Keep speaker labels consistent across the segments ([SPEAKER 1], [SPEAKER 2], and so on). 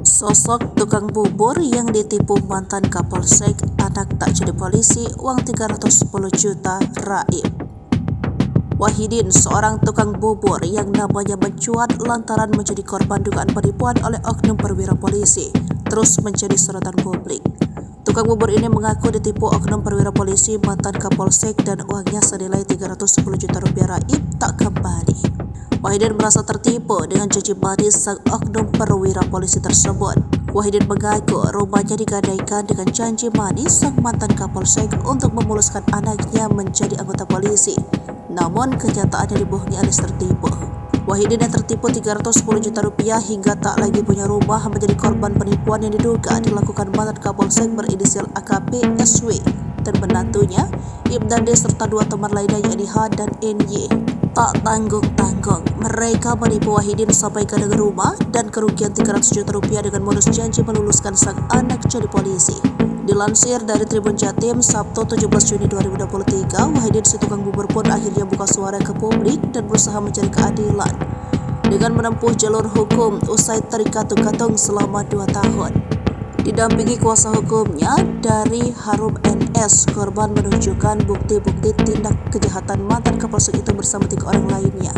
[SPEAKER 1] Sosok tukang bubur yang ditipu mantan Kapolsek, anak tak jadi polisi, uang 310 juta raib. Wahidin, seorang tukang bubur yang namanya mencuat lantaran menjadi korban dugaan penipuan oleh oknum perwira polisi, terus menjadi sorotan publik. Tukang bubur ini mengaku ditipu oknum perwira polisi mantan Kapolsek dan uangnya senilai 310 juta rupiah raib tak kembali. Wahidin merasa tertipu dengan janji manis sang oknum perwira polisi tersebut. Wahidin mengaku rumahnya digadaikan dengan janji manis sang mantan Kapolsek untuk memuluskan anaknya menjadi anggota polisi. Namun kenyataannya dibohongi alias tertipu. Wahidin yang tertipu 310 juta rupiah hingga tak lagi punya rumah menjadi korban penipuan yang diduga dilakukan mantan Kapolsek berinisial AKP SW dan menantunya Ibdade serta dua teman lainnya yakni H dan NY. Tak tanggung-tanggung, mereka menipu Wahidin sampai ke rumah dan kerugian 300 juta rupiah dengan modus janji meluluskan sang anak jadi polisi. Dilansir dari Tribun Jatim, Sabtu 17 Juni 2023, Wahidin si tukang bubur pun akhirnya buka suara ke publik dan berusaha mencari keadilan dengan menempuh jalur hukum usai terikatung-katung selama 2 tahun. Didampingi kuasa hukumnya dari Harum NS, korban menunjukkan bukti-bukti tindak kejahatan mantan Kapolsek itu bersama 3 orang lainnya.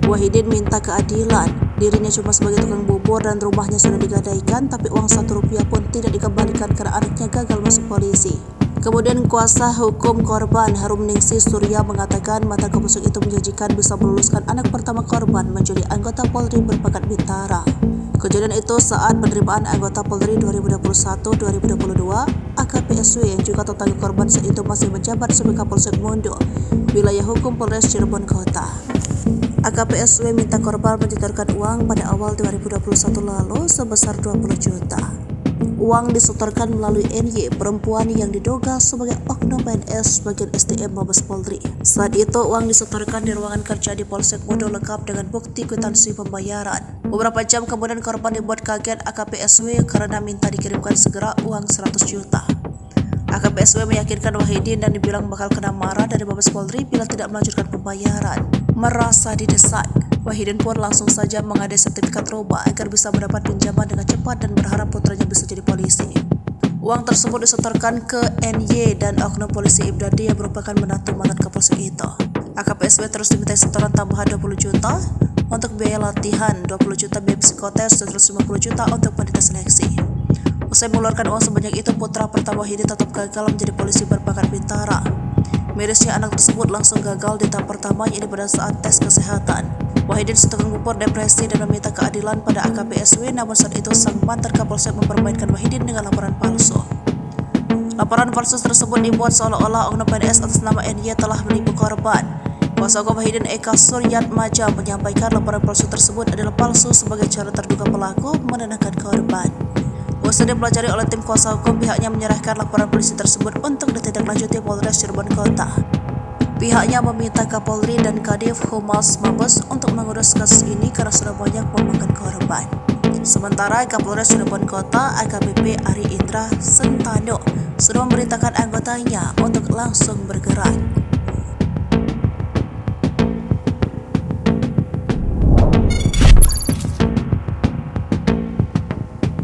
[SPEAKER 1] Wahidin minta keadilan, dirinya cuma sebagai tukang bubur dan rumahnya sudah digadaikan, tapi uang 1 rupiah pun tidak dikembalikan karena anaknya gagal masuk polisi. Kemudian kuasa hukum korban Harum Ningsi Surya mengatakan mantan Kapolsek itu menjanjikan bisa meluluskan anak pertama korban menjadi anggota Polri berpangkat Bintara. Kejadian itu saat penerimaan anggota Polri 2021-2022, AKP SW yang juga tetangga korban saat itu masih menjabat sebagai Kapolsek Mondo, wilayah hukum Polres Cirebon Kota. AKP SW minta korban menyetorkan uang pada awal 2021 lalu sebesar 20 juta. Uang disetorkan melalui NY, perempuan yang diduga sebagai oknum PNS bagian SDM Mabes Polri. Saat itu uang disetorkan di ruangan kerja di Polsek Modo lengkap dengan bukti kwitansi pembayaran. Beberapa jam kemudian korban dibuat kaget AKP SW karena minta dikirimkan segera uang 100 juta. AKP SW meyakinkan Wahidin dan dibilang bakal kena marah dari Mabes Polri bila tidak melanjutkan pembayaran. Merasa didesak, Wahidin pun langsung saja mengadai sertifikat roba agar bisa mendapat pinjaman dengan cepat dan berharap putranya bisa jadi polisi. Uang tersebut disetorkan ke NY dan oknum polisi Ibdade yang merupakan menantu mantan Kapolsek itu. AKP SW terus diminta setoran tambahan 20 juta untuk biaya latihan, 20 juta biaya psikotes, dan 150 juta untuk panitia seleksi. Usai mengeluarkan uang sebanyak itu, putra pertama Wahidin tetap gagal menjadi polisi berpangkat Bintara. Mirisnya anak tersebut langsung gagal di tahap pertama, yaitu pada saat tes kesehatan. Wahidin setukang bubur depresi dan meminta keadilan pada AKP SW, namun saat itu sang mantan Kapolsek mempermainkan Wahidin dengan laporan palsu. Laporan palsu tersebut dibuat seolah-olah oknum PNS atas nama NY telah menipu korban. Kuasa hukum Wahidin Eka Suryat Maja menyampaikan laporan palsu tersebut adalah palsu sebagai cara terduga pelaku menenangkan korban. Usai dipelajari oleh tim kuasa hukum, pihaknya menyerahkan laporan polisi tersebut untuk ditindaklanjuti Polres Cirebon Kota. Pihaknya meminta Kapolri dan Kadif Humas Mabes untuk mengurus kasus ini karena sudah banyak memakan korban. Sementara Kapolres Cirebon Kota AKBP Ari Indra Sentano sudah memerintahkan anggotanya untuk langsung bergerak.